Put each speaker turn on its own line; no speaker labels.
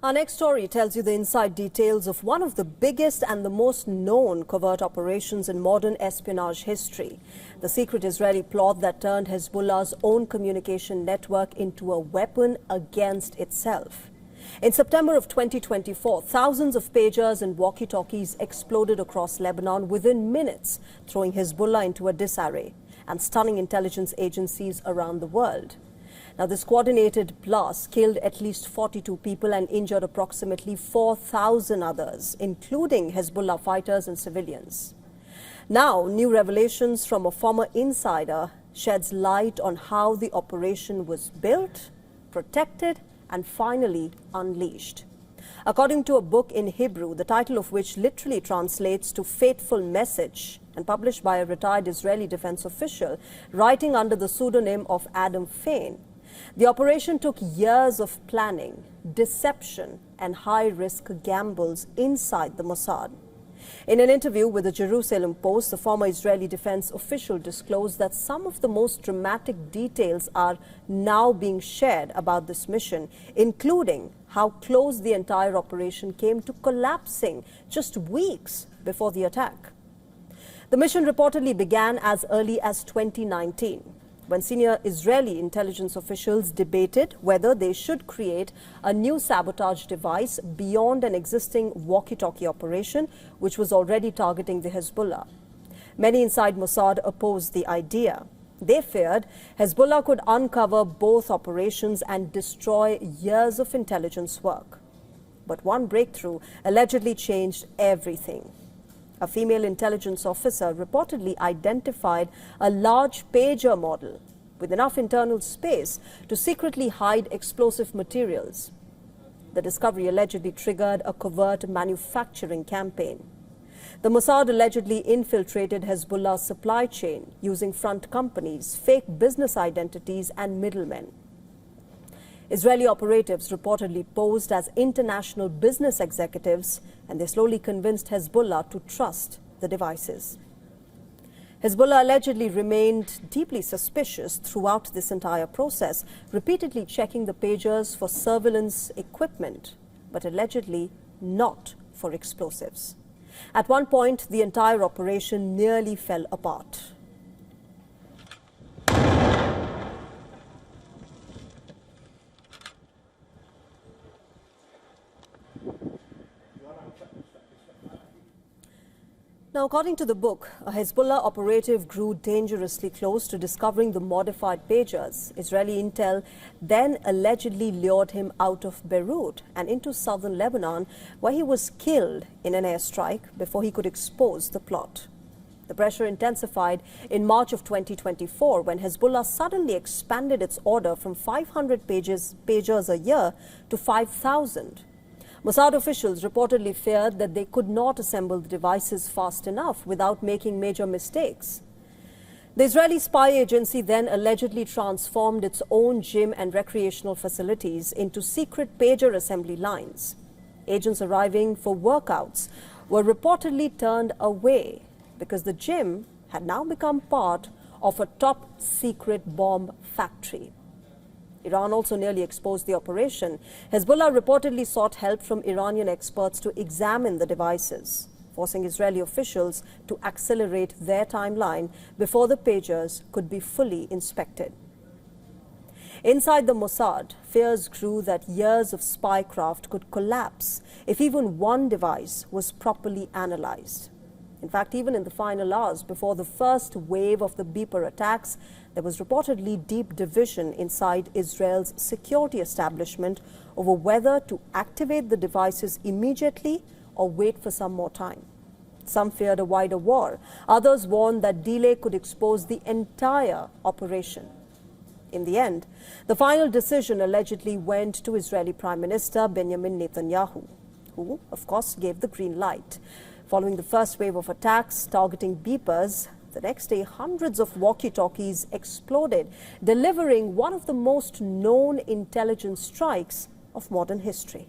Our next story tells you the inside details of one of the biggest and the most known covert operations in modern espionage history. The secret Israeli plot that turned Hezbollah's own communication network into a weapon against itself. In September of 2024, thousands of pagers and walkie-talkies exploded across Lebanon within minutes, throwing Hezbollah into a disarray and stunning intelligence agencies around the world. Now, this coordinated blast killed at least 42 people and injured approximately 4,000 others, including Hezbollah fighters and civilians. Now, new revelations from a former insider sheds light on how the operation was built, protected, and finally unleashed. According to a book in Hebrew, the title of which literally translates to Fateful Message, and published by a retired Israeli defense official writing under the pseudonym of Adam Fain, the operation took years of planning, deception, and high-risk gambles inside the Mossad. In an interview with the Jerusalem Post, the former Israeli defense official disclosed that some of the most dramatic details are now being shared about this mission, including how close the entire operation came to collapsing just weeks before the attack. The mission reportedly began as early as 2019. When senior Israeli intelligence officials debated whether they should create a new sabotage device beyond an existing walkie-talkie operation, which was already targeting the Hezbollah. Many inside Mossad opposed the idea. They feared Hezbollah could uncover both operations and destroy years of intelligence work. But one breakthrough allegedly changed everything. A female intelligence officer reportedly identified a large pager model with enough internal space to secretly hide explosive materials. The discovery allegedly triggered a covert manufacturing campaign. The Mossad allegedly infiltrated Hezbollah's supply chain using front companies, fake business identities, and middlemen. Israeli operatives reportedly posed as international business executives, and they slowly convinced Hezbollah to trust the devices. Hezbollah allegedly remained deeply suspicious throughout this entire process, repeatedly checking the pagers for surveillance equipment, but allegedly not for explosives. At one point, the entire operation nearly fell apart. Now, according to the book, a Hezbollah operative grew dangerously close to discovering the modified pagers. Israeli intel then allegedly lured him out of Beirut and into southern Lebanon, where he was killed in an airstrike before he could expose the plot. The pressure intensified in March of 2024 when Hezbollah suddenly expanded its order from 500 pagers a year to 5,000. Mossad officials reportedly feared that they could not assemble the devices fast enough without making major mistakes. The Israeli spy agency then allegedly transformed its own gym and recreational facilities into secret pager assembly lines. Agents arriving for workouts were reportedly turned away because the gym had now become part of a top-secret bomb factory. Iran also nearly exposed the operation. Hezbollah reportedly sought help from Iranian experts to examine the devices, forcing Israeli officials to accelerate their timeline before the pagers could be fully inspected. Inside the Mossad, fears grew that years of spycraft could collapse if even one device was properly analyzed. In fact, even in the final hours before the first wave of the beeper attacks, there was reportedly deep division inside Israel's security establishment over whether to activate the devices immediately or wait for some more time. Some feared a wider war. Others warned that delay could expose the entire operation. In the end, the final decision allegedly went to Israeli Prime Minister Benjamin Netanyahu, who, of course, gave the green light. Following the first wave of attacks targeting beepers, the next day hundreds of walkie-talkies exploded, delivering one of the most known intelligence strikes of modern history.